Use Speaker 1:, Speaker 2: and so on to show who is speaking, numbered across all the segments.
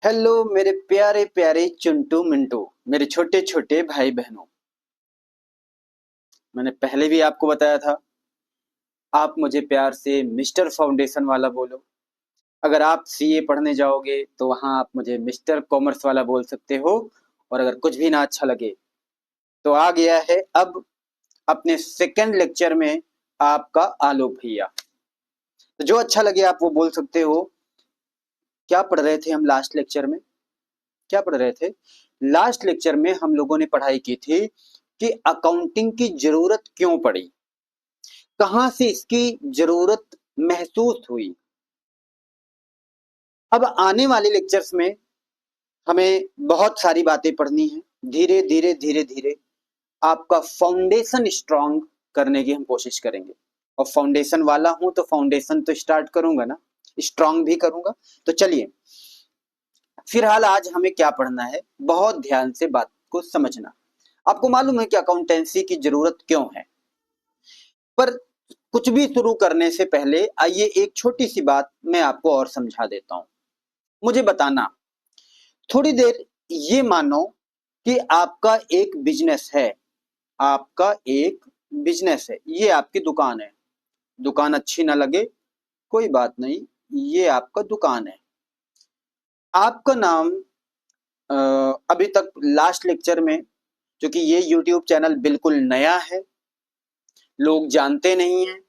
Speaker 1: Hello मेरे प्यारे प्यारे चुंटू मिंटू, मेरे छोटे छोटे भाई बहनों। मैंने पहले भी आपको बताया था, आप मुझे प्यार से मिस्टर फाउंडेशन वाला बोलो। अगर आप सीए पढ़ने जाओगे तो वहां आप मुझे मिस्टर कॉमर्स वाला बोल सकते हो। और अगर कुछ भी ना अच्छा लगे तो आ गया है अब अपने सेकंड लेक्चर में आपका आलोक भैया। तो जो अच्छा लगे आप वो बोल सकते हो। क्या पढ़ रहे थे हम लास्ट लेक्चर में? क्या पढ़ रहे थे? लास्ट लेक्चर में हम लोगों ने पढ़ाई की थी कि अकाउंटिंग की जरूरत क्यों पड़ी, कहां से इसकी जरूरत महसूस हुई। अब आने वाले लेक्चर्स में हमें बहुत सारी बातें पढ़नी है। धीरे धीरे धीरे धीरे आपका फाउंडेशन स्ट्रांग करने की हम कोशिश करेंगे। और फाउंडेशन वाला हूं तो फाउंडेशन तो स्टार्ट करूंगा ना, स्ट्रांग भी करूंगा। तो चलिए, फिलहाल आज हमें क्या पढ़ना है, बहुत ध्यान से बात को समझना। आपको मालूम है कि अकाउंटेंसी की जरूरत क्यों है, पर कुछ भी शुरू करने से पहले आइए एक छोटी सी बात मैं आपको और समझा देता हूं। मुझे बताना, थोड़ी देर ये मानो कि आपका एक बिजनेस है। आपका एक बिजनेस है, ये आपकी दुकान है। दुकान अच्छी ना लगे कोई बात नहीं, ये आपका दुकान है। आपका नाम अ, अभी तक लास्ट लेक्चर में, क्योंकि ये यूट्यूब चैनल बिल्कुल नया है, लोग जानते नहीं हैं,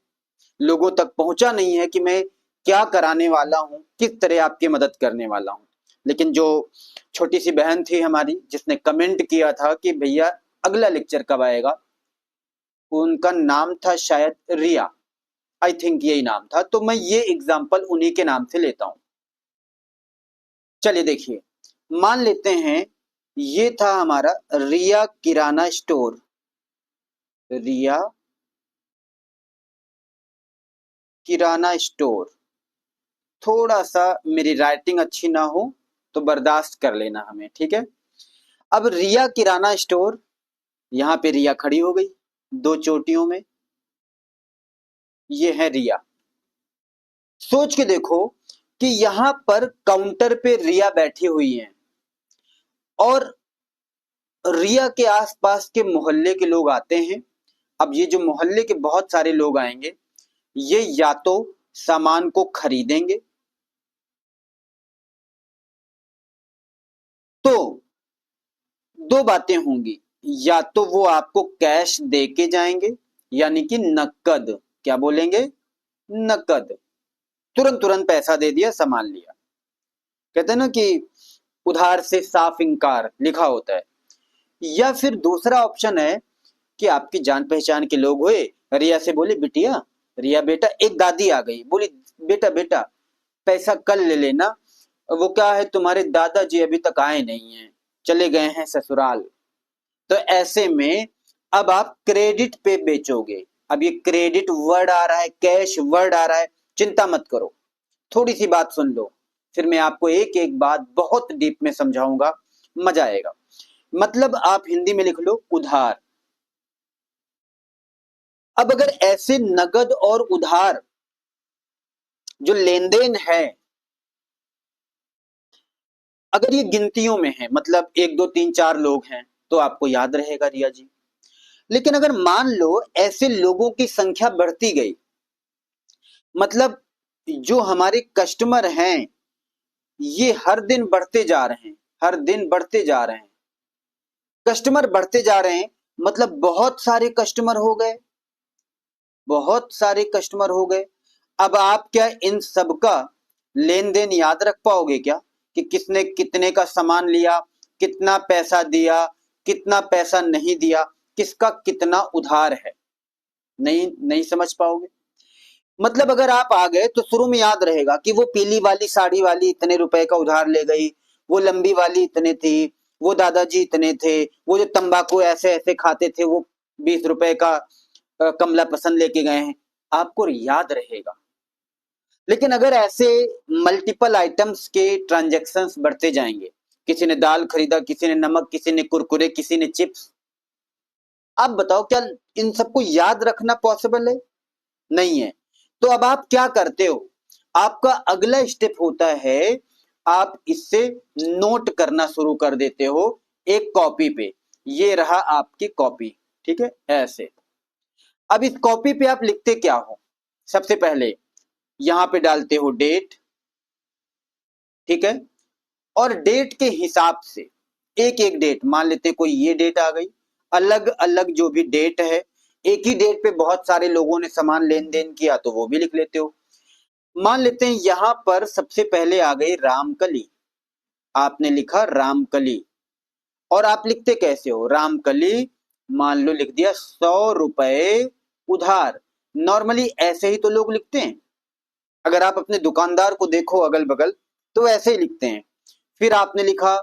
Speaker 1: लोगों तक पहुंचा नहीं है कि मैं क्या कराने वाला हूं, किस तरह आपकी मदद करने वाला हूं। लेकिन जो छोटी सी बहन थी हमारी जिसने कमेंट किया था कि भैया अगला लेक्चर कब आएगा, उनका नाम था शायद रिया, आई थिंक यही नाम था। तो मैं ये एग्जाम्पल उन्हीं के नाम से लेता हूं। चलिए देखिए, मान लेते हैं ये था हमारा रिया किराना स्टोर। रिया किराना स्टोर। थोड़ा सा मेरी राइटिंग अच्छी ना हो तो बर्दाश्त कर लेना हमें, ठीक है। अब रिया किराना स्टोर, यहाँ पे रिया खड़ी हो गई दो चोटियों में, ये है रिया। सोच के देखो कि यहाँ पर काउंटर पे रिया बैठी हुई है और रिया के आसपास के मोहल्ले के लोग आते हैं। अब ये जो मोहल्ले के बहुत सारे लोग आएंगे, ये या तो सामान को खरीदेंगे, तो दो बातें होंगी, या तो वो आपको कैश दे के जाएंगे, यानी कि नकद। क्या बोलेंगे? नकद। तुरंत तुरंत पैसा दे दिया, सामान लिया। कहते हैं ना कि उधार से साफ इंकार लिखा होता है। या फिर दूसरा ऑप्शन है कि आपकी जान पहचान के लोग हुए, रिया से बोले बिटिया, रिया बेटा, एक दादी आ गई, बोली बेटा बेटा पैसा कल ले लेना, वो क्या है तुम्हारे दादाजी अभी तक आए नहीं हैं, चले गए हैं ससुराल। तो ऐसे में अब आप क्रेडिट पे बेचोगे। अब ये क्रेडिट वर्ड आ रहा है, कैश वर्ड आ रहा है, चिंता मत करो। थोड़ी सी बात सुन लो, फिर मैं आपको एक एक बात बहुत डीप में समझाऊंगा, मजा आएगा। मतलब आप हिंदी में लिख लो उधार। अब अगर ऐसे नगद और उधार जो लेन देन है, अगर ये गिनतियों में है, मतलब एक दो तीन चार लोग हैं, तो आपको याद रहेगा रिया जी। लेकिन अगर मान लो ऐसे लोगों की संख्या बढ़ती गई, मतलब जो हमारे कस्टमर हैं ये हर दिन बढ़ते जा रहे हैं, हर दिन बढ़ते जा रहे हैं, कस्टमर बढ़ते जा रहे हैं, मतलब बहुत सारे कस्टमर हो गए, बहुत सारे कस्टमर हो गए। अब आप क्या इन सबका लेन देन याद रख पाओगे क्या, कि किसने कितने का सामान लिया, कितना पैसा दिया, कितना पैसा नहीं दिया, किसका कितना उधार है? नहीं, नहीं समझ पाओगे। मतलब अगर आप आ गए तो शुरू में याद रहेगा कि वो पीली वाली साड़ी वाली इतने रुपए का उधार ले गई, वो लंबी वाली इतने थी, वो दादाजी इतने थे, वो जो तंबाकू ऐसे ऐसे खाते थे वो 20 रुपए का कमला पसंद लेके गए हैं, आपको याद रहेगा। लेकिन अगर ऐसे मल्टीपल आइटम्स के ट्रांजैक्शंस बढ़ते जाएंगे, किसी ने दाल खरीदा, किसी ने नमक, किसी ने कुरकुरे, किसी ने चिप्स, आप बताओ क्या इन सबको याद रखना पॉसिबल है? नहीं है। तो अब आप क्या करते हो, आपका अगला स्टेप होता है आप इससे नोट करना शुरू कर देते हो एक कॉपी पे। ये रहा आपकी कॉपी, ठीक है, ऐसे। अब इस कॉपी पे आप लिखते क्या हो? सबसे पहले यहां पे डालते हो डेट, ठीक है, और डेट के हिसाब से एक एक डेट, मान लेते कोई ये डेट आ गई, अलग अलग जो भी डेट है, एक ही डेट पे बहुत सारे लोगों ने सामान लेन देन किया तो वो भी लिख लेते हो। मान लेते हैं यहां पर सबसे पहले आ गई रामकली, आपने लिखा रामकली, और आप लिखते कैसे हो? रामकली मान लो लिख दिया 100 रुपए उधार। नॉर्मली ऐसे ही तो लोग लिखते हैं, अगर आप अपने दुकानदार को देखो अगल बगल तो ऐसे ही लिखते हैं। फिर आपने लिखा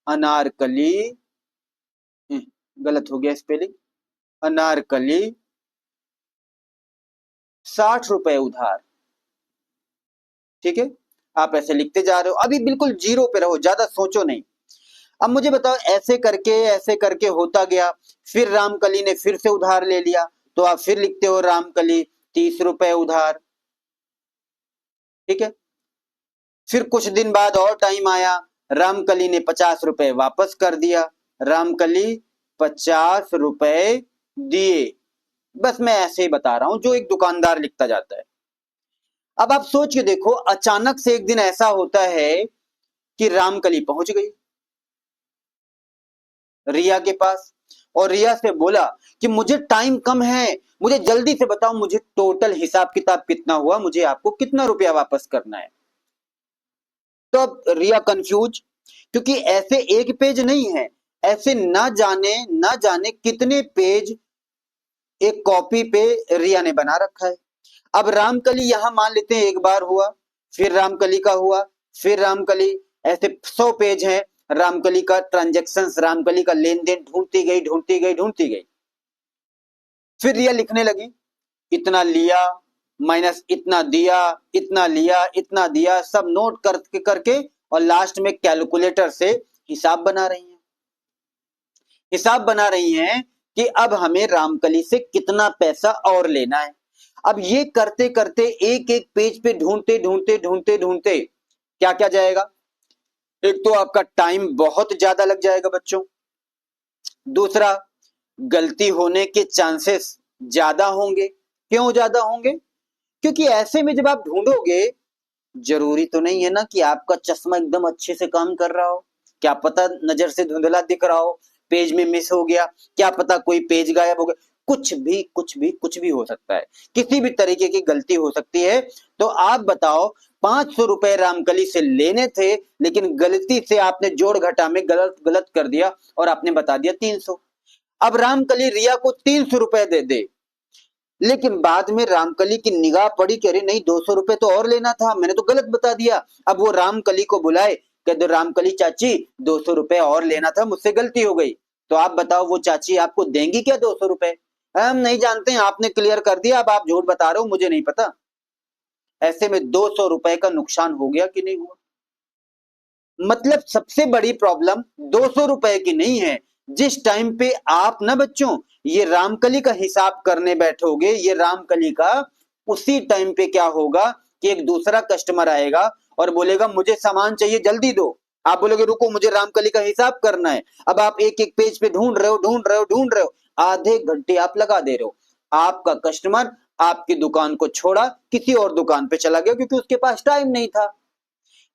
Speaker 1: अनारकली, गलत हो गया स्पेलिंग, अनारकली 60 रुपए उधार, ठीक है। आप ऐसे लिखते जा रहे हो, अभी बिल्कुल जीरो पे रहो, ज्यादा सोचो नहीं। अब मुझे बताओ, ऐसे करके होता गया, फिर रामकली ने फिर से उधार ले लिया, तो आप फिर लिखते हो रामकली 30 रुपए उधार, ठीक है। फिर कुछ दिन बाद और टाइम आया, रामकली ने 50 रुपए वापस कर दिया, रामकली 50 रुपए दिए। बस मैं ऐसे ही बता रहा हूं जो एक दुकानदार लिखता जाता है। अब आप सोच के देखो, अचानक से एक दिन ऐसा होता है कि रामकली पहुंच गई रिया के पास, और रिया से बोला कि मुझे टाइम कम है, मुझे जल्दी से बताओ, मुझे टोटल हिसाब किताब कितना हुआ, मुझे आपको कितना रुपया वापस करना है। तो अब रिया कंफ्यूज, क्योंकि ऐसे एक पेज नहीं है, ऐसे ना जाने कितने पेज एक कॉपी पे रिया ने बना रखा है। अब रामकली यहां मान लेते हैं एक बार हुआ, फिर रामकली का हुआ, फिर रामकली, ऐसे 100 पेज है रामकली का ट्रांजेक्शन्स, रामकली का लेन देन, ढूंढती गई। फिर रिया लिखने लगी, इतना लिया माइनस इतना दिया, इतना लिया इतना दिया, सब नोट करके और लास्ट में कैलकुलेटर से हिसाब बना रही हैं। हिसाब बना रही हैं कि अब हमें रामकली से कितना पैसा और लेना है। अब ये करते करते एक एक पेज पे ढूंढते क्या क्या जाएगा? एक तो आपका टाइम बहुत ज्यादा लग जाएगा बच्चों, दूसरा गलती होने के चांसेस ज्यादा होंगे। क्यों ज्यादा होंगे? क्योंकि ऐसे में जब आप ढूंढोगे, जरूरी तो नहीं है ना कि आपका चश्मा एकदम अच्छे से काम कर रहा हो, क्या पता नजर से धुंधला दिख रहा हो, पेज में मिस हो गया, क्या पता कोई पेज गायब हो गया, कुछ भी हो सकता है, किसी भी तरीके की गलती हो सकती है। तो आप बताओ, 500 रुपए रामकली से लेने थे, लेकिन गलती से आपने जोड़ घटा में गलत कर दिया और आपने बता दिया 300। अब रामकली रिया को 300 रुपए दे दे, लेकिन बाद में रामकली की निगाह पड़ी कि अरे नहीं, 200 रुपए तो और लेना था, मैंने तो गलत बता दिया। अब वो रामकली को बुलाए, कहते रामकली चाची 200 रुपए और लेना था, मुझसे गलती हो गई। तो आप बताओ, वो चाची आपको देंगी क्या 200 रुपए? हम नहीं जानते, आपने क्लियर कर दिया, अब आप झूठ बता रहे हो, मुझे नहीं पता। ऐसे में 200 रुपए का नुकसान हो गया कि नहीं हुआ? मतलब सबसे बड़ी प्रॉब्लम 200 रुपए की नहीं है, जिस टाइम पे आप ना बच्चों ये रामकली का हिसाब करने बैठोगे, ये रामकली का, उसी टाइम पे क्या होगा कि एक दूसरा कस्टमर आएगा और बोलेगा मुझे सामान चाहिए, जल्दी दो। आप बोलोगे रुको, मुझे रामकली का हिसाब करना है। अब आप एक एक पेज पे ढूंढ रहे हो, आधे घंटे आप लगा दे रहे हो। आपका कस्टमर आपकी दुकान को छोड़ा, किसी और दुकान पे चला गया क्योंकि उसके पास टाइम नहीं था।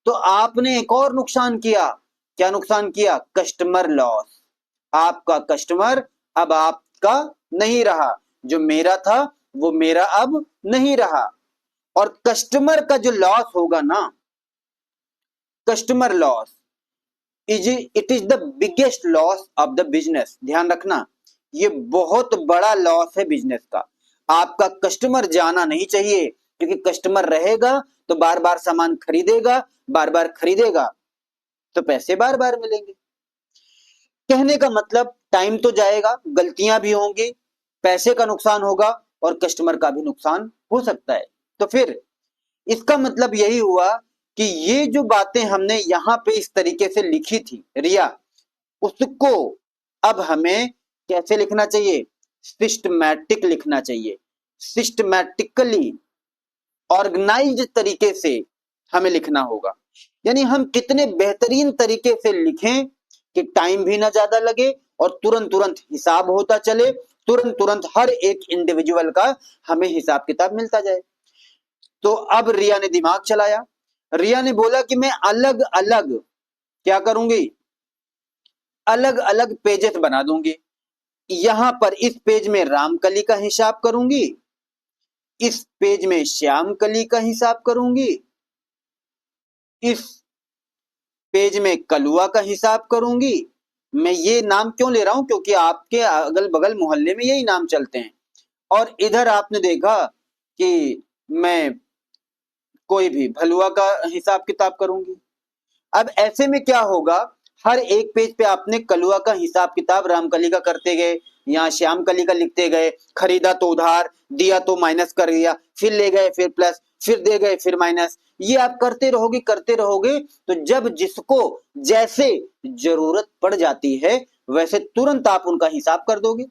Speaker 1: तो आपने एक और नुकसान किया। क्या नुकसान किया? Customer loss. आपका कस्टमर अब आपका नहीं रहा, जो मेरा था वो मेरा अब नहीं रहा। और कस्टमर का जो लॉस होगा ना, customer loss it is the biggest loss of the business. ध्यान रखना, ये बहुत बड़ा लॉस है बिजनेस का। आपका कस्टमर जाना नहीं चाहिए, क्योंकि कस्टमर रहेगा तो बार बार सामान खरीदेगा, बार बार खरीदेगा तो पैसे बार बार मिलेंगे। कहने का मतलब, टाइम तो जाएगा, गलतियां भी होंगी, पैसे का नुकसान होगा और कस्टमर का भी नुकसान हो सकता है। तो फिर इसका मतलब यही हुआ कि ये जो बातें हमने यहां पे इस तरीके से लिखी थी रिया, उसको अब हमें कैसे लिखना चाहिए? सिस्टमैटिक लिखना चाहिए। सिस्टमैटिकली ऑर्गेनाइज्ड तरीके से हमें लिखना होगा। यानी हम कितने बेहतरीन तरीके से लिखें कि टाइम भी ना ज्यादा लगे और तुरंत तुरंत हिसाब होता चले, तुरंत तुरंत हर एक इंडिविजुअल का हमें हिसाब किताब मिलता जाए। तो अब रिया ने दिमाग चलाया, रिया ने बोला कि मैं अलग अलग क्या करूंगी, अलग अलग पेजेस बना दूंगी। यहां पर इस पेज में रामकली का हिसाब करूंगी, इस पेज में श्यामकली का हिसाब करूंगी, इस पेज में कलुआ का हिसाब करूंगी। मैं ये नाम क्यों ले रहा हूं, क्योंकि आपके अगल बगल मोहल्ले में यही नाम चलते हैं। और इधर आपने देखा कि मैं कोई भी भलुआ का हिसाब किताब करूंगी। अब ऐसे में क्या होगा, हर एक पेज पे आपने कलुआ का हिसाब किताब रामकली का करते गए, यहाँ श्यामकली का लिखते गए, खरीदा तो उधार, दिया तो माइनस कर दिया, फिर ले गए फिर प्लस, फिर दे गए फिर माइनस। ये आप करते रहोगे तो जब जिसको जैसे जरूरत पड़ जाती है वैसे तुरंत आप उनका हिसाब कर दोगे,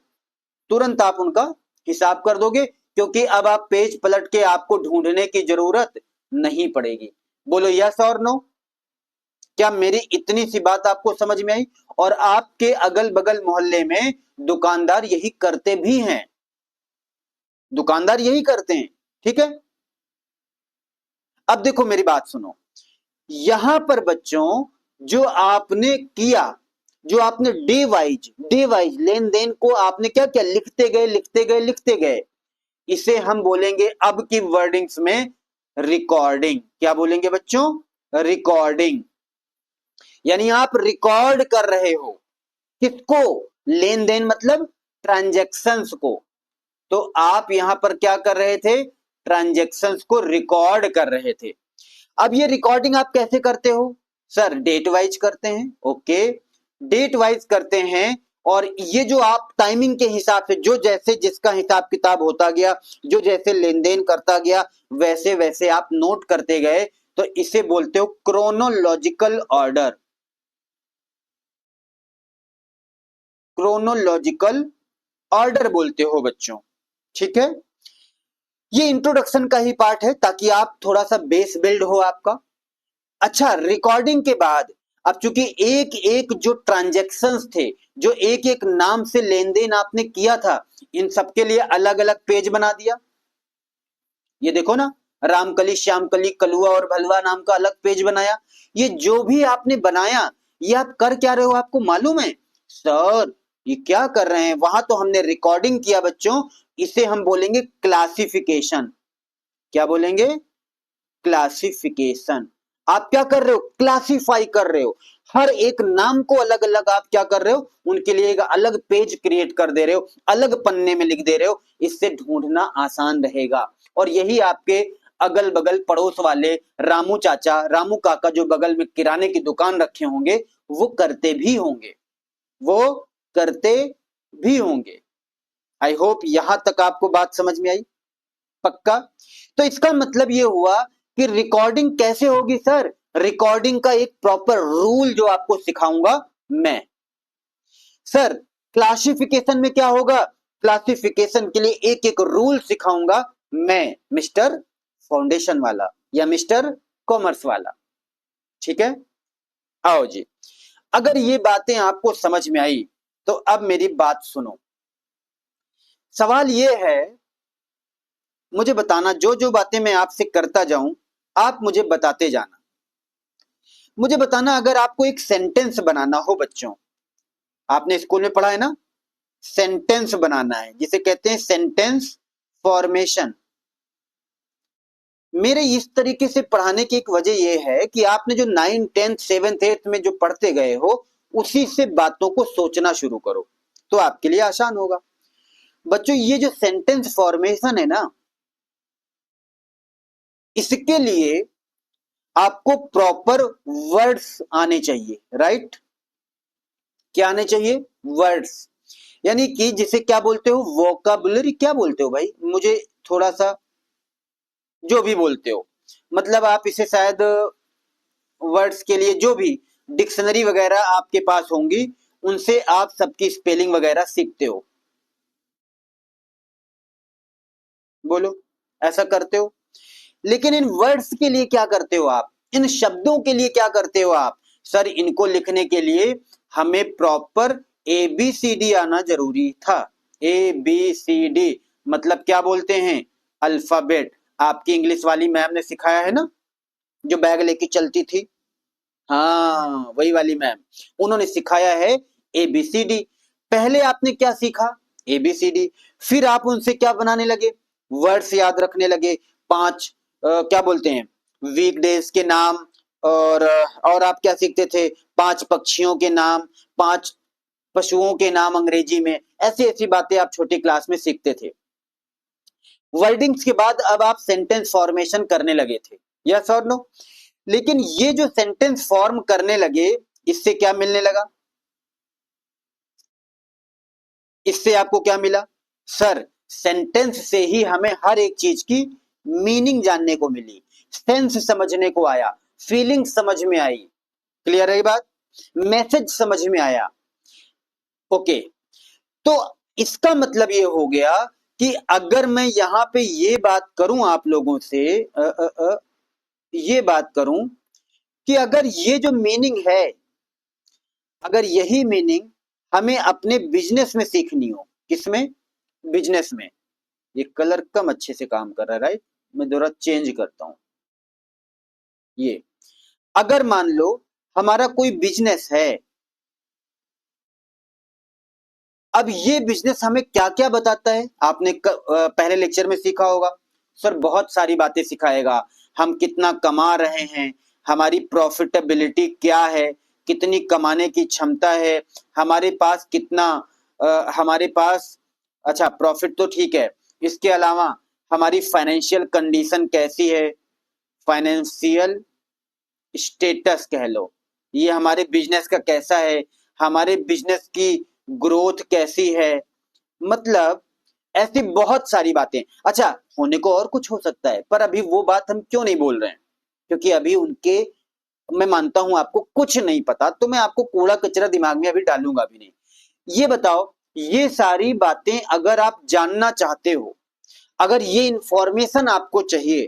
Speaker 1: तुरंत आप उनका हिसाब कर दोगे, क्योंकि अब आप पेज पलट के आपको ढूंढने की जरूरत नहीं पड़ेगी। बोलो यस और नो, क्या मेरी इतनी सी बात आपको समझ में आई? और आपके अगल बगल मोहल्ले में दुकानदार यही करते भी हैं, दुकानदार यही करते हैं, ठीक है। अब देखो मेरी बात सुनो, यहां पर बच्चों जो आपने किया, जो आपने डे वाइज लेन देन को आपने क्या किया, लिखते गए लिखते गए लिखते गए, इसे हम बोलेंगे अब की वर्डिंग्स में रिकॉर्डिंग। क्या बोलेंगे बच्चों, रिकॉर्डिंग। यानी आप रिकॉर्ड कर रहे हो किसको, लेन देन मतलब ट्रांजैक्शंस को। तो आप यहां पर क्या कर रहे थे, ट्रांजैक्शंस को रिकॉर्ड कर रहे थे। अब ये रिकॉर्डिंग आप कैसे करते हो सर, डेट वाइज करते हैं, ओके, डेट वाइज करते हैं। और ये जो आप टाइमिंग के हिसाब से जो जैसे जिसका हिसाब किताब होता गया, जो जैसे लेन देन करता गया वैसे वैसे आप नोट करते गए, तो इसे बोलते हो क्रोनोलॉजिकल ऑर्डर, क्रोनोलॉजिकल ऑर्डर बोलते हो बच्चों, ठीक है। ये इंट्रोडक्शन का ही पार्ट है ताकि आप थोड़ा सा बेस बिल्ड हो आपका। अच्छा, रिकॉर्डिंग के बाद अब चूंकि एक एक जो ट्रांजैक्शंस थे, जो एक एक नाम से लेन देन आपने किया था, इन सबके लिए अलग अलग पेज बना दिया। ये देखो ना, रामकली श्यामकली कलुआ और भलवा नाम का अलग पेज बनाया। ये जो भी आपने बनाया, ये आप कर क्या रहे हो आपको मालूम है सर, ये क्या कर रहे हैं, वहां तो हमने रिकॉर्डिंग किया बच्चों, इसे हम बोलेंगे क्लासिफिकेशन। क्या बोलेंगे, क्लासिफिकेशन। आप क्या कर रहे हो, क्लासिफाई कर रहे हो, हर एक नाम को अलग अलग आप क्या कर रहे हो, उनके लिए एक अलग पेज क्रिएट कर दे रहे हो, अलग पन्ने में लिख दे रहे हो, इससे ढूंढना आसान रहेगा। और यही आपके अगल बगल पड़ोस वाले रामू चाचा, रामू काका जो बगल में किराने की दुकान रखे होंगे, वो करते भी होंगे, वो करते भी होंगे। आई होप यहां तक आपको बात समझ में आई, पक्का। तो इसका मतलब ये हुआ कि रिकॉर्डिंग कैसे होगी सर, रिकॉर्डिंग का एक प्रॉपर रूल जो आपको सिखाऊंगा मैं। सर क्लासिफिकेशन में क्या होगा, क्लासिफिकेशन के लिए एक एक रूल सिखाऊंगा मैं, मिस्टर फाउंडेशन वाला या मिस्टर कॉमर्स वाला, ठीक है। आओ जी, अगर ये बातें आपको समझ में आई तो अब मेरी बात सुनो। सवाल ये है, मुझे बताना, जो जो बातें मैं आपसे करता जाऊं आप मुझे बताते जाना। मुझे बताना, अगर आपको एक सेंटेंस बनाना हो बच्चों, आपने स्कूल में पढ़ा है ना, सेंटेंस बनाना है जिसे कहते हैं सेंटेंस फॉर्मेशन। मेरे इस तरीके से पढ़ाने की एक वजह यह है कि आपने जो 9th 10th 7th 8th में जो पढ़ते गए हो उसी से बातों को सोचना शुरू करो, तो आपके लिए आसान होगा। बच्चों ये जो सेंटेंस फॉर्मेशन है ना, इसके लिए आपको प्रॉपर वर्ड्स आने चाहिए, राइट। क्या आने चाहिए, वर्ड्स, यानी कि जिसे क्या बोलते हो, वोकाबुलरी, क्या बोलते हो भाई, मुझे थोड़ा सा, जो भी बोलते हो, मतलब आप इसे शायद वर्ड्स के लिए जो भी डिक्शनरी वगैरह आपके पास होंगी उनसे आप सबकी स्पेलिंग वगैरह सीखते हो, बोलो ऐसा करते हो। लेकिन इन वर्ड्स के लिए क्या करते हो आप, इन शब्दों के लिए क्या करते हो आप? सर इनको लिखने के लिए हमें प्रॉपर ABCD आना जरूरी था। ABCD मतलब क्या बोलते हैं? अल्फाबेट। आपकी इंग्लिश वाली मैम ने सिखाया है ना, जो बैग लेके चलती थी, हाँ वही वाली मैम, उन्होंने सिखाया है ABCD। पहले आपने क्या सीखा? ABCD। फिर आप उनसे क्या बनाने लगे? वर्ड्स याद रखने लगे। 5 क्या बोलते हैं, वीकडेज के नाम, और आप क्या सीखते थे? 5 पक्षियों के नाम, 5 पशुओं के नाम अंग्रेजी में, ऐसी ऐसी बातें आप छोटी क्लास में सीखते थे। वर्डिंग्स के बाद अब आप सेंटेंस फॉर्मेशन करने लगे थे, यस और नो? लेकिन ये जो सेंटेंस फॉर्म करने लगे, इससे क्या मिलने लगा? इससे आपको क्या मिला? सर सेंटेंस से ही हमें हर एक चीज की मीनिंग जानने को मिली, सेंस समझने को आया, फीलिंग समझ में आई। क्लियर है ये बात? मैसेज समझ में आया। ओके, तो इसका मतलब ये हो गया कि अगर मैं यहां पे ये बात करूं आप लोगों से, ये बात करूं कि अगर ये जो मीनिंग है, अगर यही मीनिंग हमें अपने बिजनेस में सीखनी हो, किसमें? बिजनेस में। ये कलर कम अच्छे से काम कर रहा है, राइट? मैं थोड़ा चेंज करता हूं। ये अगर मान लो हमारा कोई बिजनेस है, अब ये बिजनेस हमें क्या क्या बताता है? आपने पहले लेक्चर में सीखा होगा। सर बहुत सारी बातें सिखाएगा, हम कितना कमा रहे हैं, हमारी प्रॉफिटेबिलिटी क्या है, कितनी कमाने की क्षमता है, हमारे पास कितना हमारे पास, अच्छा प्रॉफिट तो ठीक है, इसके अलावा हमारी फाइनेंशियल कंडीशन कैसी है, फाइनेंशियल स्टेटस कह लो, ये हमारे बिजनेस का कैसा है, हमारे बिजनेस की ग्रोथ कैसी है, मतलब ऐसी बहुत सारी बातें। अच्छा होने को और कुछ हो सकता है, पर अभी वो बात हम क्यों नहीं बोल रहे हैं? क्योंकि अभी उनके, मैं मानता हूं आपको कुछ नहीं पता, तो मैं आपको कूड़ा कचरा दिमाग में अभी डालूंगा भी नहीं। ये बताओ, ये सारी बातें अगर आप जानना चाहते हो, अगर ये इंफॉर्मेशन आपको चाहिए,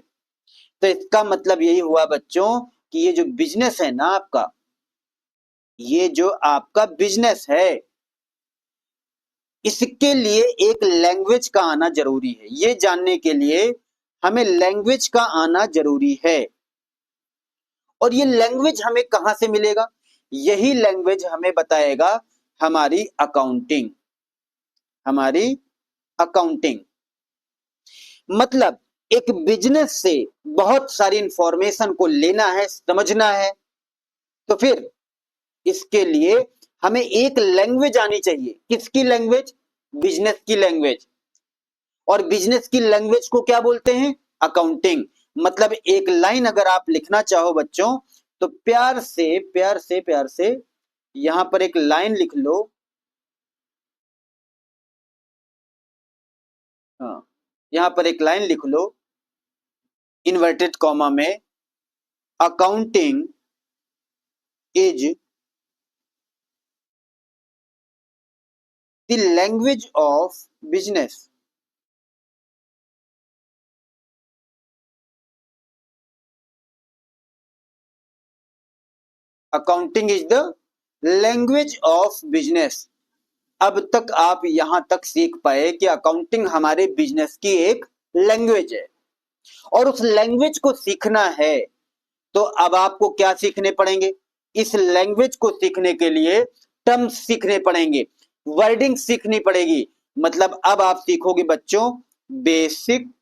Speaker 1: तो इसका मतलब यही हुआ बच्चों कि ये जो बिजनेस है ना आपका, ये जो आपका बिजनेस है, इसके लिए एक लैंग्वेज का आना जरूरी है। ये जानने के लिए हमें लैंग्वेज का आना जरूरी है। और ये लैंग्वेज हमें कहां से मिलेगा? यही लैंग्वेज हमें बताएगा हमारी अकाउंटिंग। हमारी अकाउंटिंग मतलब एक बिजनेस से बहुत सारी इंफॉर्मेशन को लेना है, समझना है, तो फिर इसके लिए हमें एक लैंग्वेज आनी चाहिए। किसकी लैंग्वेज? बिजनेस की लैंग्वेज। और बिजनेस की लैंग्वेज को क्या बोलते हैं? अकाउंटिंग। मतलब एक लाइन अगर आप लिखना चाहो बच्चों, तो प्यार से प्यार से प्यार से यहां पर एक लाइन लिख लो। हाँ, यहां पर एक लाइन लिख लो इन्वर्टेड कॉमा में, accounting is the language of business. Accounting is the language of business. अब तक आप यहां तक सीख पाए कि अकाउंटिंग हमारे बिजनेस की एक लैंग्वेज है, और उस लैंग्वेज को सीखना है तो अब आपको क्या सीखने पड़ेंगे? इस लैंग्वेज को सीखने के लिए टर्म्स सीखने पड़ेंगे, वर्डिंग सीखनी पड़ेगी। मतलब अब आप सीखोगे बच्चों बेसिक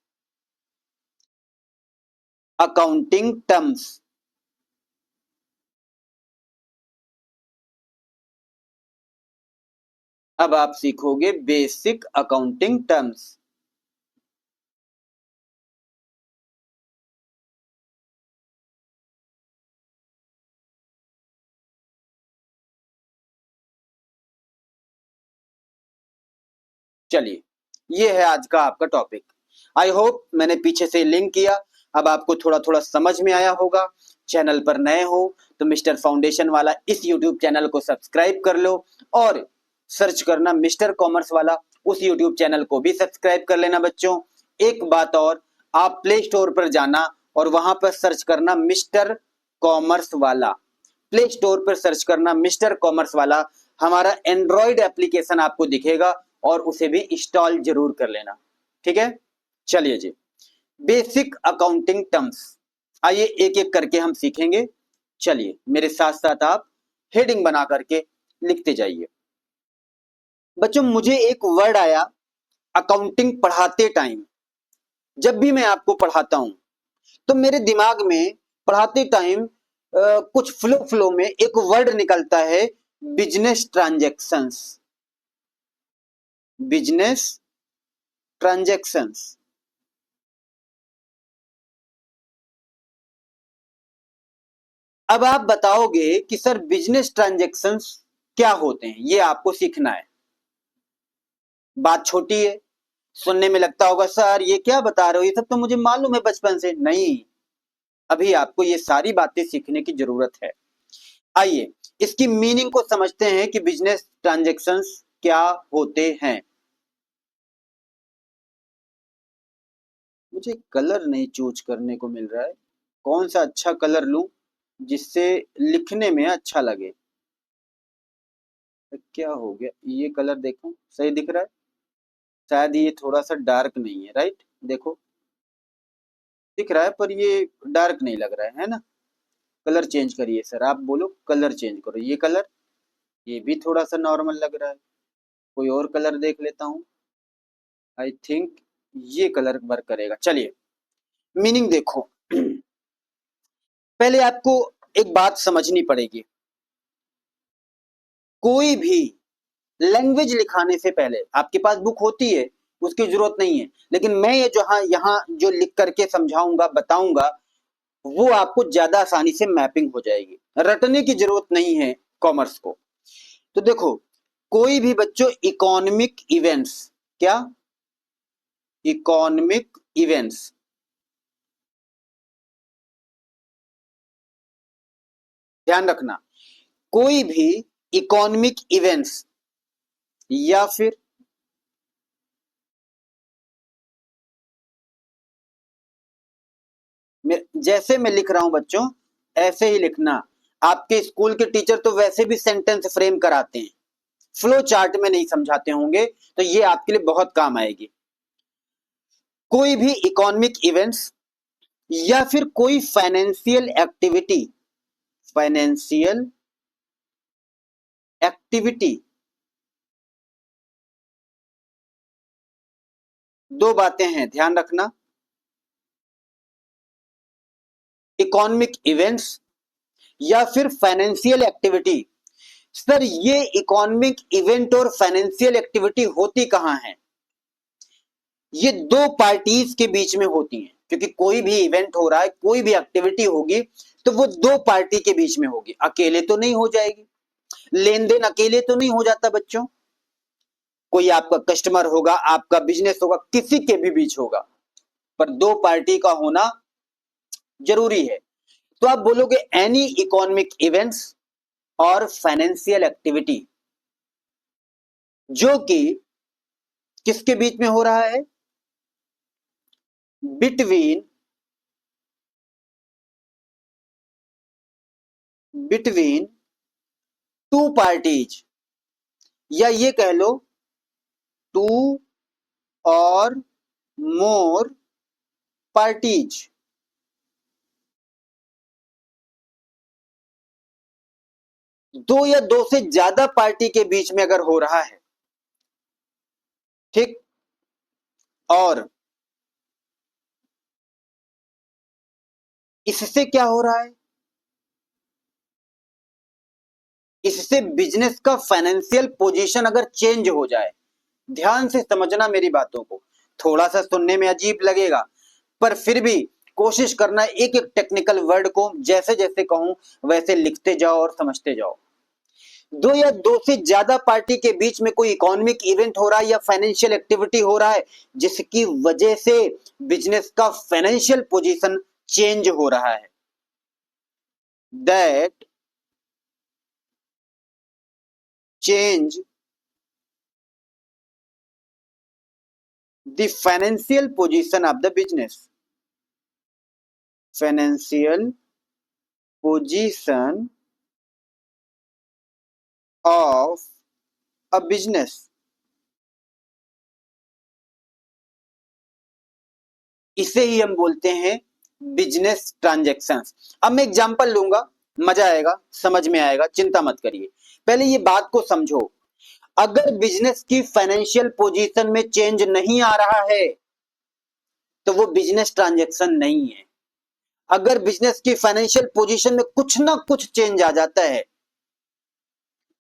Speaker 1: अकाउंटिंग टर्म्स। अब आप सीखोगे बेसिक अकाउंटिंग टर्म्स। चलिए, ये है आज का आपका टॉपिक। आई होप मैंने पीछे से लिंक किया, अब आपको थोड़ा थोड़ा समझ में आया होगा। चैनल पर नए हो तो मिस्टर फाउंडेशन वाला इस यूट्यूब चैनल को सब्सक्राइब कर लो, और सर्च करना मिस्टर कॉमर्स वाला, उस यूट्यूब चैनल को भी सब्सक्राइब कर लेना बच्चों। एक बात और, आप प्ले स्टोर पर जाना और वहां पर सर्च करना मिस्टर कॉमर्स वाला, प्ले स्टोर पर सर्च करना मिस्टर कॉमर्स वाला, हमारा एंड्रॉइड एप्लीकेशन आपको दिखेगा और उसे भी इंस्टॉल जरूर कर लेना। ठीक है, चलिए जी, बेसिक अकाउंटिंग टर्म्स आइए एक एक करके हम सीखेंगे। चलिए मेरे साथ साथ आप हेडिंग बना करके लिखते जाइए। बच्चों मुझे एक वर्ड आया अकाउंटिंग पढ़ाते टाइम, जब भी मैं आपको पढ़ाता हूं तो मेरे दिमाग में पढ़ाते टाइम कुछ फ्लो में एक वर्ड निकलता है, बिजनेस ट्रांजैक्शंस। Business transactions. अब आप बताओगे कि सर बिजनेस ट्रांजैक्शंस क्या होते हैं, ये आपको सीखना है। बात छोटी है, सुनने में लगता होगा सर ये क्या बता रहे हो, ये सब तो मुझे मालूम है बचपन से। नहीं, अभी आपको ये सारी बातें सीखने की जरूरत है। आइए इसकी मीनिंग को समझते हैं कि बिजनेस ट्रांजैक्शंस क्या होते हैं। मुझे कलर नहीं चूज करने को मिल रहा है, कौन सा अच्छा कलर लूं जिससे लिखने में अच्छा लगे। क्या हो गया, ये कलर देखो सही दिख रहा है, शायद ये थोड़ा सा डार्क नहीं है, राइट? देखो दिख रहा है पर ये डार्क नहीं लग रहा है ना? कलर चेंज करिए सर, आप बोलो कलर चेंज करो। ये कलर, ये भी थोड़ा सा नॉर्मल लग रहा है, कोई और कलर देख लेता हूँ। आई थिंक ये कलर वर्क करेगा। चलिए मीनिंग देखो। पहले आपको एक बात समझनी पड़ेगी, कोई भी लैंग्वेज लिखाने से पहले आपके पास बुक होती है, उसकी जरूरत नहीं है, लेकिन मैं ये जो यहाँ जो लिख करके समझाऊंगा बताऊंगा वो आपको ज्यादा आसानी से मैपिंग हो जाएगी, रटने की जरूरत नहीं है कॉमर्स को। तो देखो कोई भी बच्चों इकोनॉमिक इवेंट्स, क्या इकोनॉमिक इवेंट्स, ध्यान रखना, कोई भी इकोनॉमिक इवेंट्स या फिर जैसे मैं लिख रहा हूं बच्चों ऐसे ही लिखना। आपके स्कूल के टीचर तो वैसे भी सेंटेंस फ्रेम कराते हैं, फ्लो चार्ट में नहीं समझाते होंगे, तो ये आपके लिए बहुत काम आएगी। कोई भी इकोनॉमिक इवेंट्स या फिर कोई फाइनेंशियल एक्टिविटी, फाइनेंशियल एक्टिविटी, दो बातें हैं ध्यान रखना, इकोनॉमिक इवेंट्स या फिर फाइनेंशियल एक्टिविटी। सर ये इकोनॉमिक इवेंट और फाइनेंशियल एक्टिविटी होती कहां है? ये दो पार्टीज के बीच में होती हैं, क्योंकि कोई भी इवेंट हो रहा है, कोई भी एक्टिविटी होगी तो वो दो पार्टी के बीच में होगी, अकेले तो नहीं हो जाएगी। लेन देन अकेले तो नहीं हो जाता बच्चों, कोई आपका कस्टमर होगा, आपका बिजनेस होगा, किसी के भी बीच होगा, पर दो पार्टी का होना जरूरी है। तो आप बोलोगे एनी इकोनॉमिक इवेंट्स और फाइनेंशियल एक्टिविटी जो कि किसके बीच में हो रहा है? बिटवीन बिटवीन टू पार्टीज, या ये कह लो टू और मोर पार्टीज। दो या दो से ज्यादा पार्टी के बीच में अगर हो रहा है, ठीक, और इससे क्या हो रहा है? इससे बिजनेस का फाइनेंशियल पोजीशन अगर चेंज हो जाए, ध्यान से समझना मेरी बातों को, थोड़ा सा सुनने में अजीब लगेगा पर फिर भी कोशिश करना एक एक टेक्निकल वर्ड को जैसे जैसे कहूं वैसे लिखते जाओ और समझते जाओ। दो या दो से ज्यादा पार्टी के बीच में कोई इकोनॉमिक इवेंट हो रहा है या फाइनेंशियल एक्टिविटी हो रहा है जिसकी वजह से बिजनेस का फाइनेंशियल पोजीशन चेंज हो रहा है, that change the financial position of the business, financial position of a business, इसे ही हम बोलते हैं बिजनेस ट्रांजैक्शंस। अब मैं एग्जांपल लूंगा, मजा आएगा, समझ में आएगा, चिंता मत करिए। पहले ये बात को समझो, अगर बिजनेस की फाइनेंशियल पोजीशन में चेंज नहीं आ रहा है तो वो बिजनेस ट्रांजैक्शन नहीं है। अगर बिजनेस की फाइनेंशियल पोजीशन में कुछ ना कुछ चेंज आ जाता है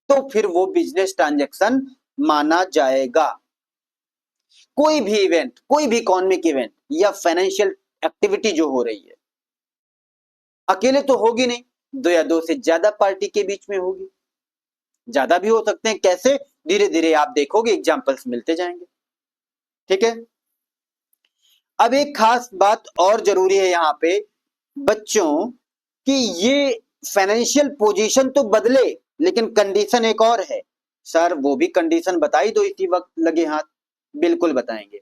Speaker 1: तो फिर वो बिजनेस ट्रांजैक्शन माना जाएगा। कोई भी इवेंट, कोई भी इकोनॉमिक इवेंट या फाइनेंशियल एक्टिविटी जो हो रही है, अकेले तो होगी नहीं, दो या दो से ज्यादा पार्टी के बीच में होगी। ज्यादा भी हो सकते हैं, कैसे? धीरे धीरे आप देखोगे, एग्जांपल्स मिलते जाएंगे। ठीक है। अब एक खास बात और जरूरी है यहाँ पे बच्चों, कि ये फाइनेंशियल पोजीशन तो बदले लेकिन कंडीशन एक और है। सर वो भी कंडीशन बताई दो इसी वक्त, लगे हाथ। बिल्कुल बताएंगे,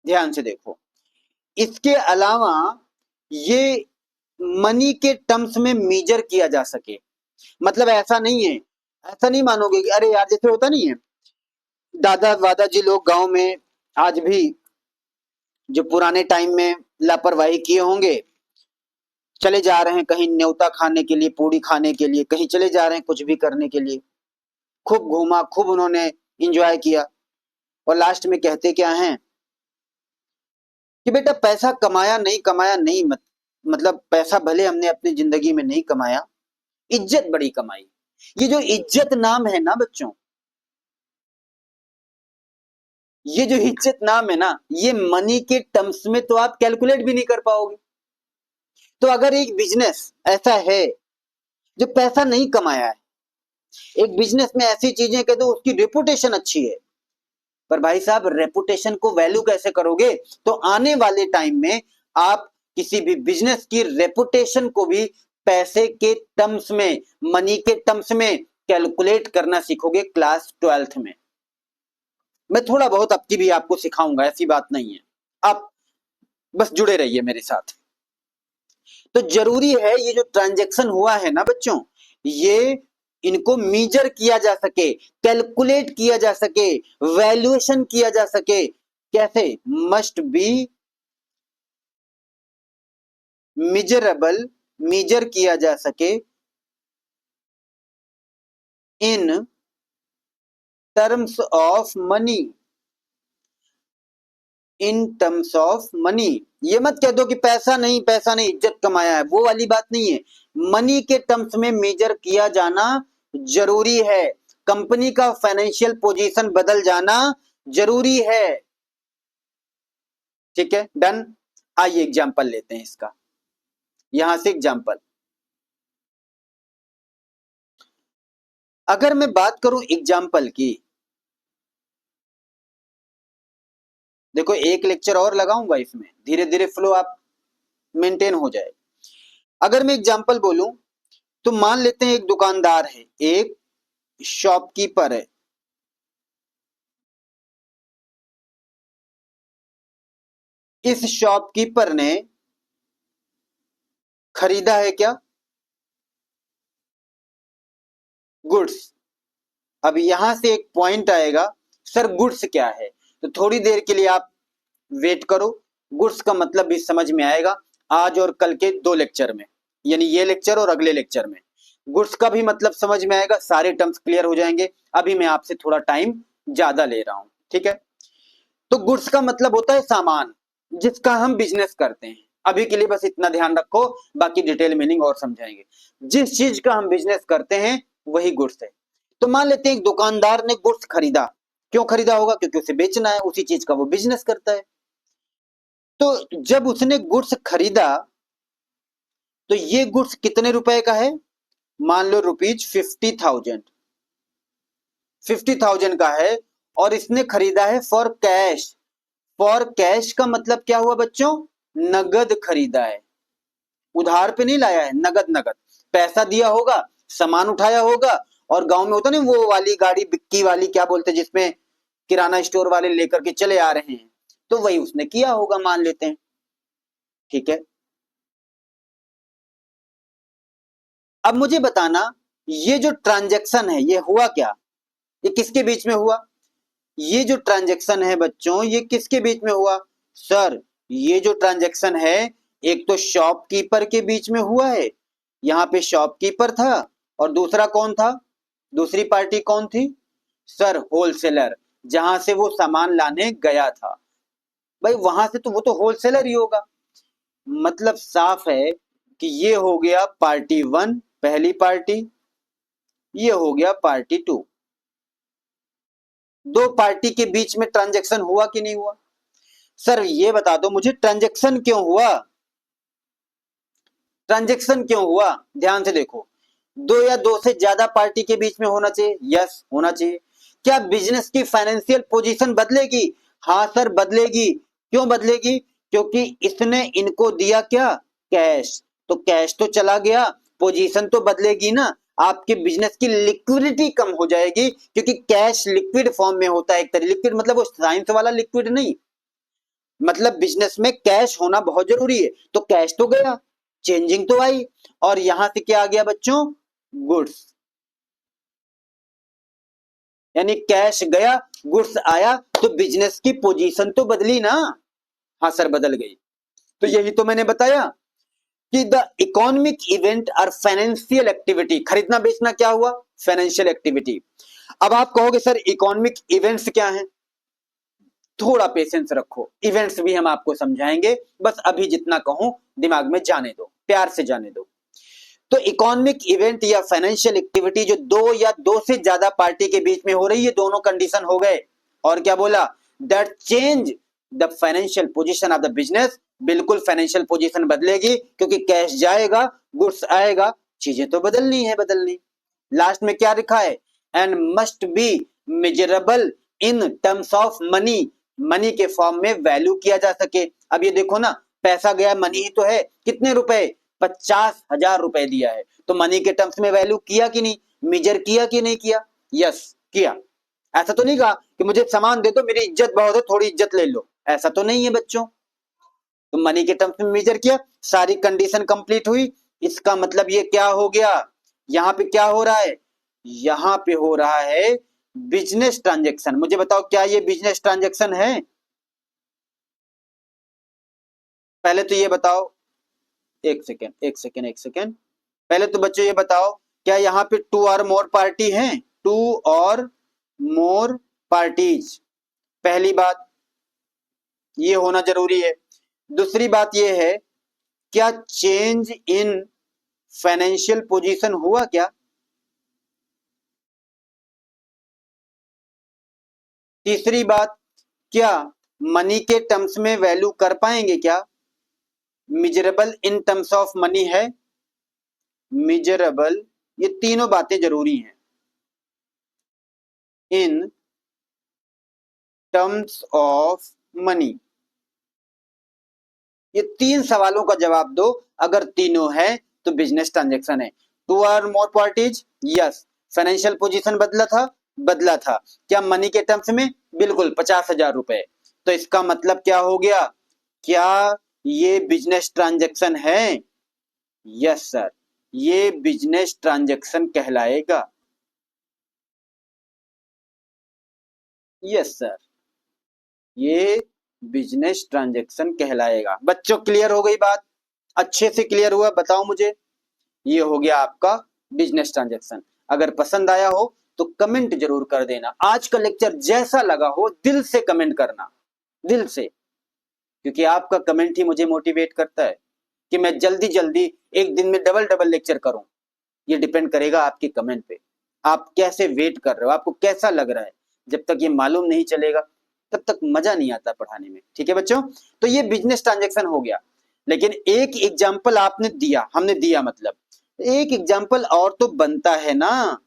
Speaker 1: ध्यान से देखो। इसके अलावा ये मनी के टर्म्स में मेजर किया जा सके। मतलब ऐसा नहीं है, ऐसा नहीं मानोगे कि अरे यार जैसे होता नहीं है, दादा वादा जी लोग गांव में आज भी जो पुराने टाइम में लापरवाही किए होंगे, चले जा रहे हैं कहीं न्योता खाने के लिए, पूड़ी खाने के लिए, कहीं चले जा रहे हैं कुछ भी करने के लिए, खूब घूमा, खूब उन्होंने इंजॉय किया, और लास्ट में कहते क्या हैं कि बेटा पैसा कमाया नहीं, कमाया नहीं, मतलब पैसा भले हमने अपनी जिंदगी में नहीं कमाया, इज्जत बड़ी कमाई। ये जो इज्जत नाम है ना बच्चों, ये जो इज्जत नाम है ना, ये मनी के टर्म्स में तो आप कैलकुलेट भी नहीं कर पाओगे। तो अगर एक बिजनेस ऐसा है जो पैसा नहीं कमाया है, एक बिजनेस में ऐसी चीजें कह दो उसकी रेपुटेशन अच्छी है, पर भाई साहब रेपुटेशन को वैल्यू कैसे करोगे? तो आने वाले टाइम में आप किसी भी बिजनेस की रेपुटेशन को भी पैसे के टर्म्स में, मनी के टर्म्स में कैलकुलेट करना सीखोगे क्लास 12th में। मैं थोड़ा बहुत अब की भी आपको सिखाऊंगा, ऐसी बात नहीं है, आप बस जुड़े रहिए मेरे साथ। तो जरूरी है ये जो ट्रांजैक्शन हुआ है ना बच्चों, ये इनको मेजर किया जा सके, कैलकुलेट किया जा सके, वैल्यूएशन किया जा सके। कैसे? मस्ट बी मेजरेबल, मेजर किया जा सके in terms of money, in terms of money. ये मत कह दो कि पैसा नहीं, पैसा नहीं, इज्जत कमाया है, वो वाली बात नहीं है। मनी के टर्म्स में मेजर किया जाना जरूरी है। कंपनी का फाइनेंशियल पोजीशन बदल जाना जरूरी है। ठीक है, डन। आइए एग्जांपल लेते हैं इसका, यहां से एग्जांपल। अगर मैं बात करूं एग्जांपल की, देखो एक लेक्चर और लगाऊंगा इसमें, धीरे धीरे फ्लो आप मेंटेन हो जाए। अगर मैं एग्जांपल बोलूं तो मान लेते हैं एक दुकानदार है, एक शॉपकीपर है। इस शॉपकीपर ने खरीदा है क्या? गुड्स। अब यहां से एक पॉइंट आएगा, सर गुड्स क्या है? तो थोड़ी देर के लिए आप वेट करो, गुड्स का मतलब भी समझ में आएगा आज और कल के 2 लेक्चर में, यानी ये लेक्चर और अगले लेक्चर में गुड्स का भी मतलब समझ में आएगा, सारे टर्म्स क्लियर हो जाएंगे। अभी मैं आपसे थोड़ा टाइम ज्यादा ले रहा हूं, ठीक है। तो गुड्स का मतलब होता है सामान, जिसका हम बिजनेस करते हैं। अभी के लिए बस इतना ध्यान रखो, बाकी डिटेल मीनिंग और समझाएंगे। जिस चीज का हम बिजनेस करते हैं वही गुड्स है। तो मान लेते हैं एक दुकानदार ने गुड्स खरीदा। क्यों खरीदा होगा? क्योंकि उसे बेचना है, उसी चीज का वो बिजनेस करता है। तो जब उसने गुड्स खरीदा तो ये गुड्स कितने रुपए का है? मान लो ₹50,000, 50,000 का है, और इसने खरीदा है फॉर कैश। फॉर कैश का मतलब क्या हुआ बच्चों? नगद खरीदा है, उधार पे नहीं लाया है, नगद नगद पैसा दिया होगा, सामान उठाया होगा। और गांव में होता नहीं वो वाली गाड़ी, बिक्की वाली क्या बोलते हैं, जिसमें किराना स्टोर वाले लेकर के चले आ रहे हैं, तो वही उसने किया होगा मान लेते हैं। ठीक है, अब मुझे बताना, ये जो ट्रांजैक्शन है ये हुआ क्या, ये किसके बीच में हुआ? ये जो ट्रांजैक्शन है बच्चों, ये किसके बीच में हुआ? सर, ये जो ट्रांजैक्शन है एक तो शॉपकीपर के बीच में हुआ है, यहाँ पे शॉपकीपर था, और दूसरा कौन था? दूसरी पार्टी कौन थी? सर, होलसेलर, जहां से वो सामान लाने गया था। भाई वहां से तो वो तो होलसेलर ही होगा। मतलब साफ है कि ये हो गया पार्टी वन, पहली पार्टी, ये हो गया पार्टी टू। दो पार्टी के बीच में ट्रांजैक्शन हुआ कि नहीं हुआ? सर ये बता दो मुझे, ट्रांजैक्शन क्यों हुआ? ट्रांजैक्शन क्यों हुआ? ध्यान से देखो, दो या दो से ज्यादा पार्टी के बीच में होना चाहिए, यस होना चाहिए। क्या बिजनेस की फाइनेंशियल पोजीशन बदलेगी? हाँ सर बदलेगी। क्यों बदलेगी? क्योंकि इसने इनको दिया क्या? कैश। तो कैश तो चला गया, पोजीशन तो बदलेगी ना। आपके बिजनेस की लिक्विडिटी कम हो जाएगी, क्योंकि कैश लिक्विड फॉर्म में होता है। एक तरह लिक्विड मतलब वो साइंस वाला लिक्विड नहीं, मतलब बिजनेस में कैश होना बहुत जरूरी है। तो कैश तो गया, चेंजिंग तो आई, और यहां से क्या आ गया बच्चों? गुड्स। यानी कैश गया, गुड्स आया, तो बिजनेस की पोजीशन तो बदली ना। हाँ सर बदल गई। तो यही तो मैंने बताया कि द इकोनॉमिक इवेंट और फाइनेंशियल एक्टिविटी, खरीदना बेचना क्या हुआ? Financial activity. अब आप कहोगे सर इकोनॉमिक इवेंट्स क्या हैं? थोड़ा पेशेंस रखो, इवेंट्स भी हम आपको समझाएंगे, बस अभी जितना कहूं दिमाग में जाने दो, प्यार से जाने दो। तो इकोनॉमिक इवेंट या फाइनेंशियल एक्टिविटी जो दो या दो से ज्यादा पार्टी के बीच में हो रही है, दोनों कंडीशन हो गए। और क्या बोला? That change the financial position of the business. बिल्कुल फाइनेंशियल पोजीशन बदलेगी, क्योंकि कैश जाएगा, गुड्स आएगा, चीजें तो बदलनी है, बदलनी। लास्ट में क्या लिखा है? And must be measurable in terms of money. Money के फॉर्म में वैल्यू किया जा सके। अब ये देखो ना, पैसा गया, मनी ही तो है। कितने रुपए? 50,000 रुपए दिया है, तो मनी के टर्म्स में वैल्यू किया कि नहीं? मेजर किया कि नहीं किया? यस किया। ऐसा तो नहीं कहा कि मुझे सामान दे दो, मेरी इज्जत बहुत है, थोड़ी इज्जत ले लो, ऐसा तो नहीं है बच्चों। तो मनी के टर्म्स में मेजर किया, सारी कंडीशन कंप्लीट हुई। इसका मतलब ये क्या हो गया? यहाँ पे क्या हो रहा है? यहाँ पे हो रहा है बिजनेस ट्रांजेक्शन। मुझे बताओ क्या ये बिजनेस ट्रांजेक्शन है? पहले तो ये बताओ, एक सेकेंड एक सेकेंड एक सेकेंड, पहले तो बच्चों ये बताओ, क्या यहाँ पे टू और मोर पार्टी हैं? टू और मोर पार्टीज, पहली बात ये होना जरूरी है। दूसरी बात ये है, क्या चेंज इन फाइनेंशियल पोजीशन हुआ क्या? तीसरी बात, क्या मनी के टर्म्स में वैल्यू कर पाएंगे क्या? Miserable in terms of money है, मिजरेबल, ये तीनों बातें जरूरी हैं। इन टर्म्स ऑफ मनी, ये तीन सवालों का जवाब दो। अगर तीनों है तो बिजनेस ट्रांजेक्शन है। Two or more parties, yes. Financial position बदला था, बदला था। क्या मनी के टर्म्स में? बिल्कुल 50,000 रुपए। तो इसका मतलब क्या हो गया? क्या ये बिजनेस ट्रांजेक्शन है? यस सर, ये बिजनेस ट्रांजेक्शन कहलाएगा। यस सर, ये बिजनेस ट्रांजेक्शन कहलाएगा। बच्चों क्लियर हो गई बात? अच्छे से क्लियर हुआ? बताओ मुझे। ये हो गया आपका बिजनेस ट्रांजेक्शन। अगर पसंद आया हो तो कमेंट जरूर कर देना। आज का लेक्चर जैसा लगा हो दिल से कमेंट करना, दिल से, क्योंकि आपका कमेंट ही मुझे मोटिवेट करता है कि मैं जल्दी जल्दी एक दिन में डबल डबल लेक्चर करूं। ये डिपेंड करेगा आपके कमेंट पे, आप कैसे वेट कर रहे हो, आपको कैसा लग रहा है। जब तक ये मालूम नहीं चलेगा तब तक मजा नहीं आता पढ़ाने में। ठीक है बच्चों, तो ये बिजनेस ट्रांजेक्शन हो गया। लेकिन एक एग्जाम्पल आपने दिया, हमने दिया, मतलब एक एग्जाम्पल और तो बनता है ना।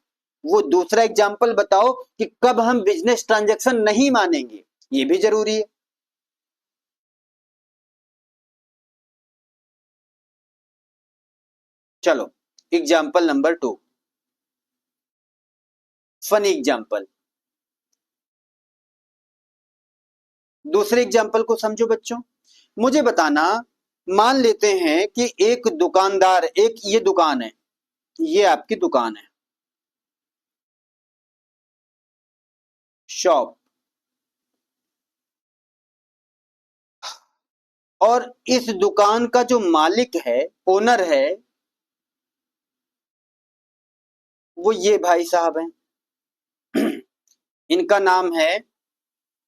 Speaker 1: वो दूसरा एग्जाम्पल बताओ कि कब हम बिजनेस ट्रांजेक्शन नहीं मानेंगे, ये भी जरूरी है। चलो एग्जाम्पल नंबर 2, फनी एग्जाम्पल। दूसरे एग्जाम्पल को समझो बच्चों। मुझे बताना, मान लेते हैं कि एक दुकानदार, एक ये दुकान है, ये आपकी दुकान है, शॉप, और इस दुकान का जो मालिक है, ओनर है, वो ये भाई साहब हैं। इनका नाम है,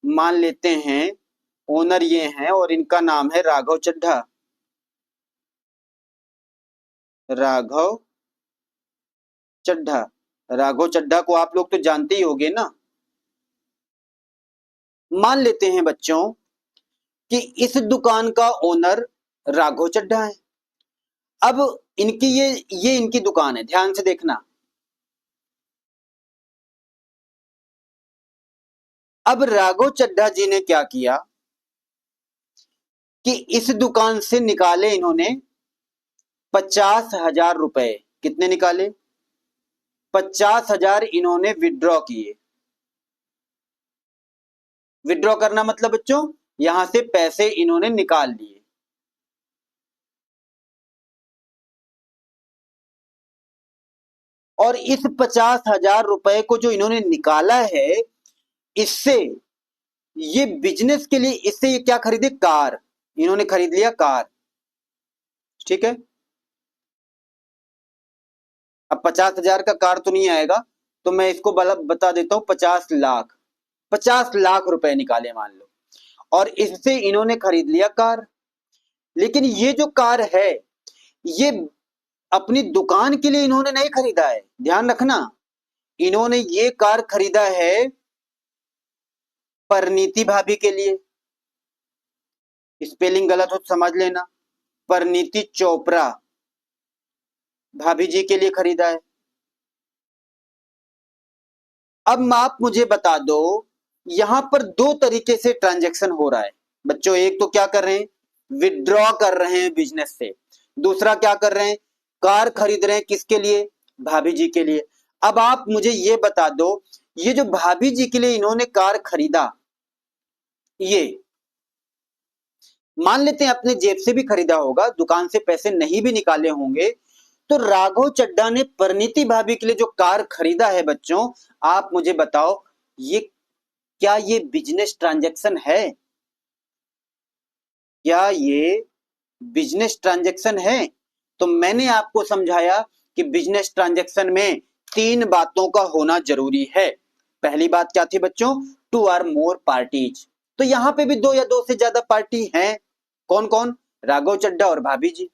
Speaker 1: मान लेते हैं ओनर ये हैं और इनका नाम है राघव चड्ढा। राघव चड्ढा, राघव चड्ढा को आप लोग तो जानते ही होंगे ना। मान लेते हैं बच्चों कि इस दुकान का ओनर राघव चड्ढा है। अब इनकी ये इनकी दुकान है, ध्यान से देखना। अब राघव चड्ढा जी ने क्या किया कि इस दुकान से निकाले इन्होंने 50,000 रुपए। कितने निकाले? 50,000 इन्होंने विड्रॉ किए। विड्रॉ करना मतलब बच्चों, यहां से पैसे इन्होंने निकाल लिए। और इस 50,000 रुपए को जो इन्होंने निकाला है, इससे ये बिजनेस के लिए, इससे ये क्या खरीदे? कार। इन्होंने खरीद लिया कार, ठीक है। अब 50,000 का कार तो नहीं आएगा, तो मैं इसको बता देता हूं 50 लाख। 50 लाख रुपए निकाले मान लो, और इससे इन्होंने खरीद लिया कार। लेकिन ये जो कार है, ये अपनी दुकान के लिए इन्होंने नहीं खरीदा है, ध्यान रखना। इन्होंने ये कार खरीदा है परिणीति भाभी के लिए। स्पेलिंग गलत हो तो समझ लेना। परिणीति चोपड़ा भाभी जी के लिए खरीदा है। अब आप मुझे बता दो, यहां पर दो तरीके से ट्रांजैक्शन हो रहा है बच्चों। एक तो क्या कर रहे हैं? विड्रॉ कर रहे हैं बिजनेस से। दूसरा क्या कर रहे हैं? कार खरीद रहे हैं। किसके लिए? भाभी जी के लिए। अब आप मुझे ये बता दो, ये जो भाभी जी के लिए इन्होंने कार खरीदा, ये मान लेते हैं अपने जेब से भी खरीदा होगा, दुकान से पैसे नहीं भी निकाले होंगे, तो राघव चड्ढा ने परिणीति भाभी के लिए जो कार खरीदा है बच्चों, आप मुझे बताओ, ये क्या ये बिजनेस ट्रांजैक्शन है? क्या ये बिजनेस ट्रांजैक्शन है? तो मैंने आपको समझाया कि बिजनेस ट्रांजैक्शन में तीन बातों का होना जरूरी है। पहली बात क्या थी बच्चों? Two or more parties. तो यहां पे भी दो या दो से ज्यादा पार्टी हैं। कौन कौन? राघव चड्ढा और भाभी जी।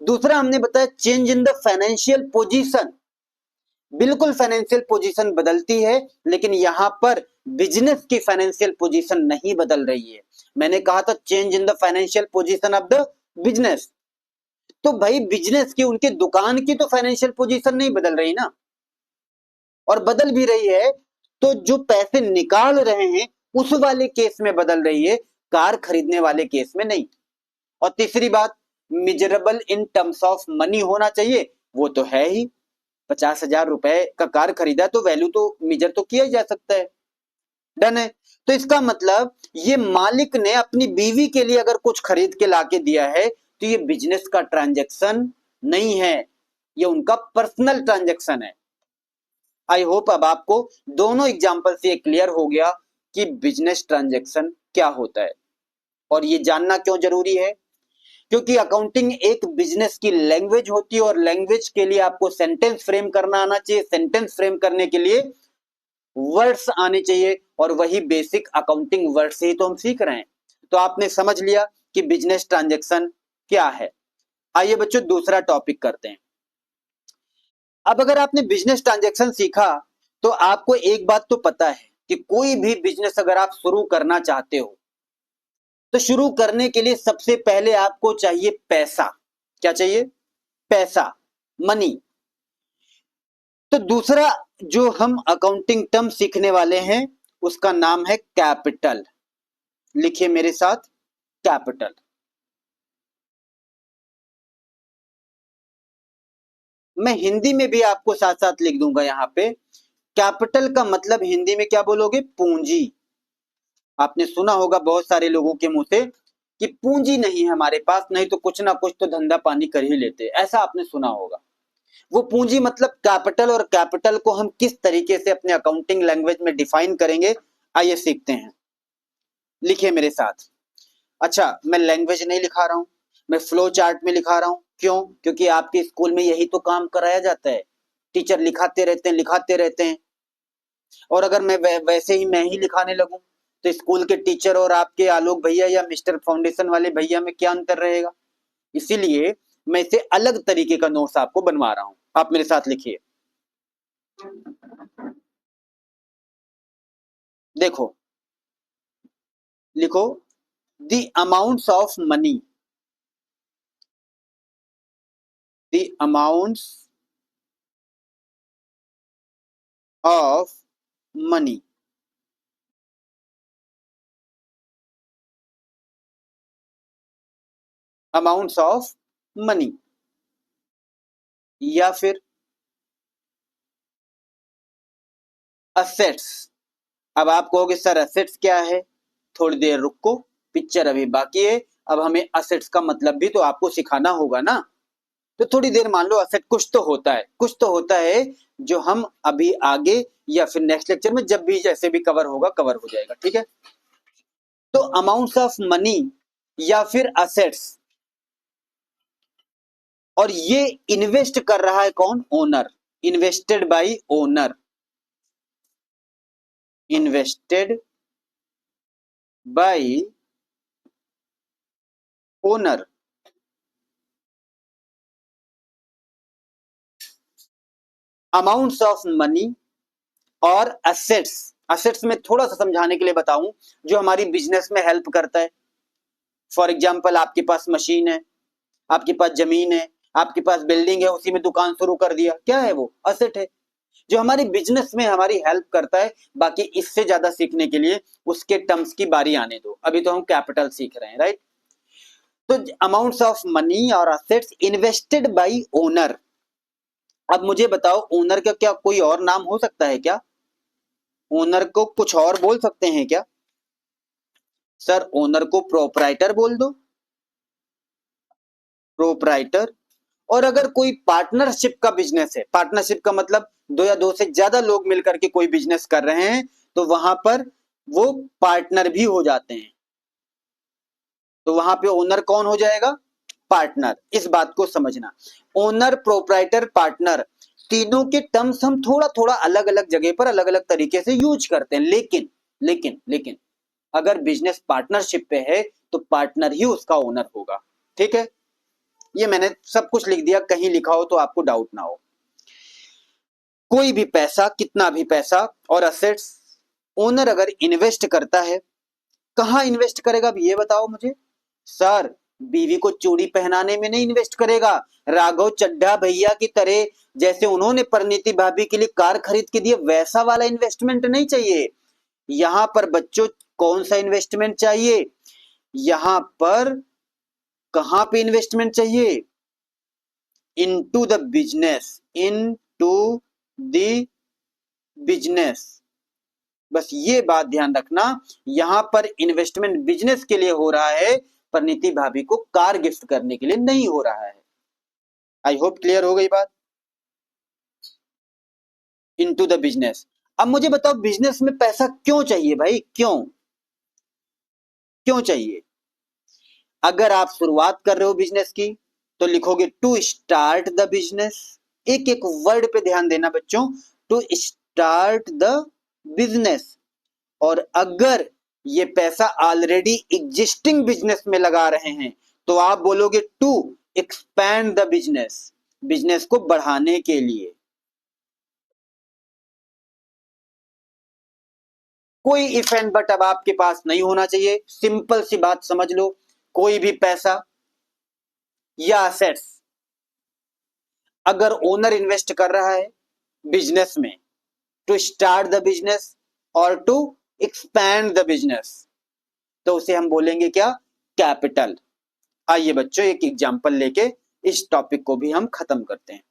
Speaker 1: दूसरा हमने बताया change in the financial position. बिल्कुल फाइनेंशियल पोजीशन बदलती है, लेकिन यहां पर बिजनेस की फाइनेंशियल पोजीशन नहीं बदल रही है। मैंने कहा था change in the financial position of the business. तो भाई बिजनेस की, उनकी दुकान की तो फाइनेंशियल पोजीशन नहीं बदल रही ना, और बदल भी रही है तो जो पैसे निकाल रहे हैं उस वाले केस में बदल रही है, कार खरीदने वाले केस में नहीं। और तीसरी बात, miserable in terms of money होना चाहिए। वो तो है ही, 50,000 रुपए का कार खरीदा तो वैल्यू तो मेजर तो किया ही जा सकता है। डन है। तो इसका मतलब ये मालिक ने अपनी बीवी के लिए अगर कुछ खरीद के लाके दिया है, तो ये बिजनेस का ट्रांजैक्शन नहीं है, ये उनका पर्सनल ट्रांजैक्शन है। आई होप अब आपको दोनों एग्जांपल से क्लियर हो गया कि बिजनेस ट्रांजैक्शन क्या होता है। और ये जानना क्यों जरूरी है? क्योंकि अकाउंटिंग एक बिजनेस की लैंग्वेज होती है, और लैंग्वेज के लिए आपको सेंटेंस फ्रेम करना आना चाहिए। सेंटेंस फ्रेम करने के लिए वर्ड्स आने चाहिए, और वही बेसिक अकाउंटिंग वर्ड से ही तो हम सीख रहे हैं। तो आपने समझ लिया कि बिजनेस ट्रांजैक्शन क्या है। आइए बच्चों दूसरा टॉपिक करते हैं। अब अगर आपने बिजनेस ट्रांजैक्शन सीखा, तो आपको एक बात तो पता है कि कोई भी बिजनेस अगर आप शुरू करना चाहते हो, तो शुरू करने के लिए सबसे पहले आपको चाहिए पैसा। क्या चाहिए? पैसा, मनी। तो दूसरा जो हम अकाउंटिंग टर्म सीखने वाले हैं, उसका नाम है कैपिटल। लिखिए मेरे साथ, कैपिटल। मैं हिंदी में भी आपको साथ साथ लिख दूंगा यहां पे। कैपिटल का मतलब हिंदी में क्या बोलोगे? पूंजी। आपने सुना होगा बहुत सारे लोगों के मुंह से कि पूंजी नहीं है हमारे पास, नहीं तो कुछ ना कुछ तो धंधा पानी कर ही लेते, ऐसा आपने सुना होगा। वो पूंजी मतलब कैपिटल, और कैपिटल को हम किस तरीके से अपने अकाउंटिंग लैंग्वेज में डिफाइन करेंगे, आइए सीखते हैं। लिखिए मेरे साथ। अच्छा, मैं लैंग्वेज नहीं लिखा रहा हूं, मैं फ्लो चार्ट में लिखा रहा हूं। क्यों? क्योंकि आपके स्कूल में यही तो काम कराया जाता है, टीचर लिखाते रहते हैं। और अगर मैं वैसे ही मैं ही लिखाने लगूं तो स्कूल के टीचर और आपके आलोक भैया या मिस्टर फाउंडेशन वाले भैया में क्या अंतर रहेगा? इसीलिए मैं इसे अलग तरीके का नोट्स आपको बनवा रहा हूं। आप मेरे साथ लिखिए। देखो, लिखो, the amounts of money, the amounts of money, amounts of money, या फिर असेट्स। अब आप कहोगे सर असेट्स क्या है? थोड़ी देर रुको, पिक्चर अभी बाकी है। अब हमें असेट्स का मतलब भी तो आपको सिखाना होगा ना। तो थोड़ी देर मान लो, असेट कुछ तो होता है, कुछ तो होता है जो हम अभी आगे या फिर नेक्स्ट लेक्चर में जब भी जैसे भी कवर होगा, कवर हो जाएगा, ठीक है। तो अमाउंट्स ऑफ मनी या फिर असेट्स, और ये इन्वेस्ट कर रहा है कौन? Owner. Invested bye owner, invested bye owner. Amounts of money और असेट्स, असेट्स में थोड़ा सा समझाने के लिए बताऊं, जो हमारी बिजनेस में हेल्प करता है। फॉर एग्जांपल, आपके पास मशीन है, आपके पास जमीन है, आपके पास बिल्डिंग है, उसी में दुकान शुरू कर दिया, क्या है वो? असेट है, जो हमारी बिजनेस में हमारी हेल्प करता है। बाकी इससे ज्यादा सीखने के लिए उसके टर्म्स की बारी आने दो, अभी तो हम कैपिटल सीख रहे हैं, राइट। तो अमाउंट्स ऑफ मनी और असेट्स इन्वेस्टेड बाय ओनर। अब मुझे बताओ, ओनर का क्या कोई और नाम हो सकता है क्या? ओनर को कुछ और बोल सकते हैं क्या? सर, ओनर को प्रोपराइटर बोल दो, प्रोपराइटर। और अगर कोई पार्टनरशिप का बिजनेस है, पार्टनरशिप का मतलब दो या दो से ज्यादा लोग मिलकर के कोई बिजनेस कर रहे हैं, तो वहां पर वो पार्टनर भी हो जाते हैं। तो वहां पे ओनर कौन हो जाएगा? पार्टनर। इस बात को समझना, ओनर, प्रोपराइटर, पार्टनर, तीनों के टर्म्स हम थोड़ा थोड़ा अलग अलग जगह पर अलग अलग तरीके से यूज करते हैं। लेकिन अगर बिजनेस पार्टनरशिप पे है तो पार्टनर ही उसका ओनर होगा, ठीक है। ये मैंने सब कुछ लिख दिया, कहीं लिखा हो तो आपको डाउट ना हो। कोई भी पैसा, कितना भी पैसा और असेट्स ओनर अगर इन्वेस्ट करता है, कहां इन्वेस्ट करेगा अब ये बताओ मुझे। सर, बीवी को चूड़ी पहनाने में नहीं इन्वेस्ट करेगा, राघव चड्ढा भैया की तरह, जैसे उन्होंने परिणीति भाभी के लिए कार खरीद के दिए, वैसा वाला इन्वेस्टमेंट नहीं चाहिए। यहां पर बच्चों कौन सा इन्वेस्टमेंट चाहिए? यहां पर कहां पे इन्वेस्टमेंट चाहिए? Into the business, into the business. बस ये बात ध्यान रखना, यहां पर इन्वेस्टमेंट बिजनेस के लिए हो रहा है, परिणीति भाभी को कार गिफ्ट करने के लिए नहीं हो रहा है। आई होप क्लियर हो गई बात। Into the business. अब मुझे बताओ, बिजनेस में पैसा क्यों चाहिए भाई? क्यों क्यों चाहिए? अगर आप शुरुआत कर रहे हो बिजनेस की तो लिखोगे टू स्टार्ट द बिजनेस। एक एक वर्ड पे ध्यान देना बच्चों, टू स्टार्ट द बिजनेस। और अगर ये पैसा ऑलरेडी एग्जिस्टिंग बिजनेस में लगा रहे हैं तो आप बोलोगे to expand the business, business को बढ़ाने के लिए। कोई इफ एंड बट अब आपके पास नहीं होना चाहिए, सिंपल सी बात समझ लो। कोई भी पैसा या असेट्स अगर ओनर इन्वेस्ट कर रहा है बिजनेस में, टू स्टार्ट द बिजनेस और टू एक्सपैंड द बिजनेस, तो उसे हम बोलेंगे क्या? कैपिटल। आइए बच्चों, एक एग्जांपल लेके इस टॉपिक को भी हम खत्म करते हैं।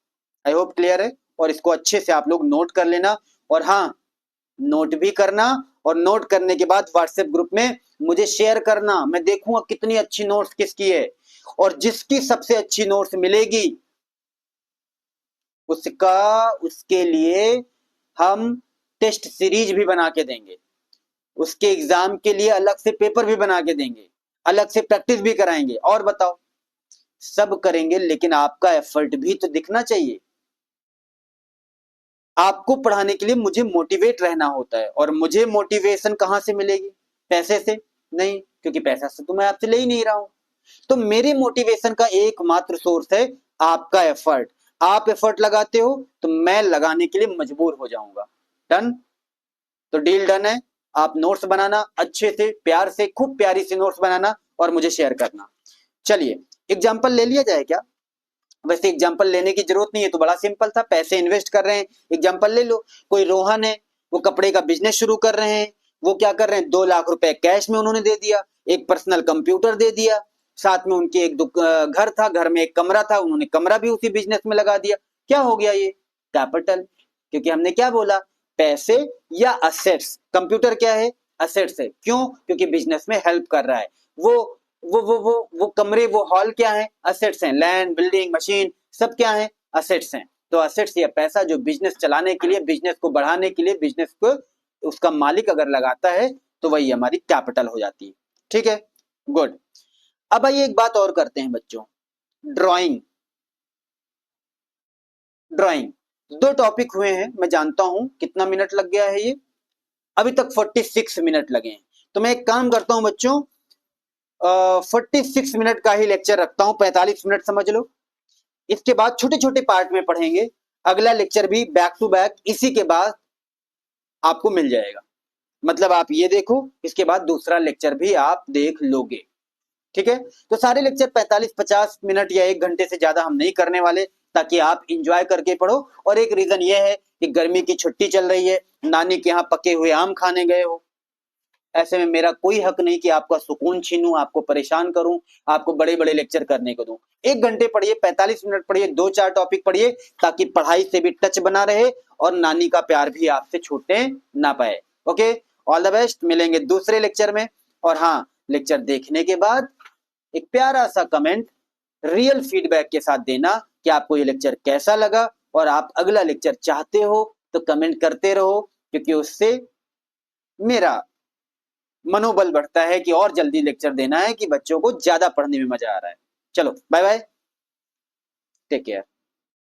Speaker 1: आई होप क्लियर है, और इसको अच्छे से आप लोग नोट कर लेना। और हाँ, नोट भी करना, और नोट करने के बाद व्हाट्सएप ग्रुप में मुझे शेयर करना, मैं देखूंगा कितनी अच्छी नोट्स किसकी है। और जिसकी सबसे अच्छी नोट्स मिलेगी उसके लिए हम टेस्ट सीरीज भी बना के देंगे, उसके एग्जाम के लिए अलग से पेपर भी बना के देंगे, अलग से प्रैक्टिस भी कराएंगे। और बताओ, सब करेंगे, लेकिन आपका एफर्ट भी तो दिखना चाहिए। आपको पढ़ाने के लिए मुझे मोटिवेट रहना होता है, और मुझे मोटिवेशन कहां से मिलेगी? पैसे से नहीं, क्योंकि पैसा से तो मैं आपसे ले ही नहीं रहा हूं। तो मेरे मोटिवेशन का एकमात्र सोर्स है आपका एफर्ट। आप एफर्ट लगाते हो तो मैं लगाने के लिए मजबूर हो जाऊंगा। डन? तो डील डन है। आप नोट्स बनाना, अच्छे से प्यार से, खूब प्यारी सी नोट्स बनाना और मुझे शेयर करना। चलिए एग्जाम्पल ले लिया जाए क्या? वैसे एग्जाम्पल लेने की जरूरत नहीं है, तो बड़ा सिंपल था, पैसे इन्वेस्ट कर रहे हैं, एग्जाम्पल ले लो। कोई रोहन है, वो कपड़े का बिजनेस शुरू कर रहे हैं। वो क्या कर रहे हैं, 2 लाख रुपए कैश में उन्होंने दे दिया, एक पर्सनल कंप्यूटर दे दिया, साथ में उनके एक घर था, घर में एक कमरा था, उन्होंने कमरा भी उसी बिजनेस में लगा दिया। क्या हो गया ये? कैपिटल। क्योंकि हमने क्या बोला, पैसे या असेट्स। कंप्यूटर क्या है? असेट्स है। क्यों? क्योंकि बिजनेस में हेल्प कर रहा है। वो वो कमरे, वो हॉल क्या है? असेट्स हैं। लैंड, बिल्डिंग, मशीन, सब क्या है? असेट्स हैं। तो असेट्स या पैसा जो बिजनेस चलाने के लिए, बिजनेस को बढ़ाने के लिए, बिजनेस को उसका मालिक अगर लगाता है तो वही हमारी कैपिटल हो जाती है। ठीक है, गुड। अब आइए एक बात और करते हैं बच्चों, ड्राइंग। ड्राइंग 2 टॉपिक हुए हैं, मैं जानता हूं कितना मिनट लग गया है ये, अभी तक 46 मिनट लगे हैं। तो मैं एक काम करता हूं बच्चों, 46 मिनट का ही लेक्चर रखता हूं, 45 मिनट समझ लो। इसके बाद छोटे छोटे पार्ट में पढ़ेंगे, अगला लेक्चर भी बैक टू बैक इसी के बाद आपको मिल जाएगा। मतलब आप ये देखो, इसके बाद दूसरा लेक्चर भी आप देख लोगे। ठीक है, तो सारे लेक्चर 45-50 मिनट या 1 घंटे से ज्यादा हम नहीं करने वाले, ताकि आप इंजॉय करके पढ़ो। और एक रीजन ये है कि गर्मी की छुट्टी चल रही है, नानी के यहाँ पके हुए आम खाने गए हो। ऐसे में मेरा कोई हक नहीं कि आपका सुकून छीनूं, आपको परेशान करूं, आपको बड़े बड़े लेक्चर करने को दूं। 1 घंटे पढ़िए, 45 मिनट पढ़िए, 2-4 टॉपिक पढ़िए, ताकि पढ़ाई से भी टच बना रहे और नानी का प्यार भी आपसे छूटने ना पाए। ओके, ऑल द बेस्ट, मिलेंगे दूसरे लेक्चर में। और हाँ, लेक्चर देखने के बाद एक प्यारा सा कमेंट रियल फीडबैक के साथ देना कि आपको ये लेक्चर कैसा लगा, और आप अगला लेक्चर चाहते हो तो कमेंट करते रहो, क्योंकि उससे मेरा मनोबल बढ़ता है कि और जल्दी लेक्चर देना है, कि बच्चों को ज्यादा पढ़ने में मजा आ रहा है। चलो बाय बाय, टेक केयर।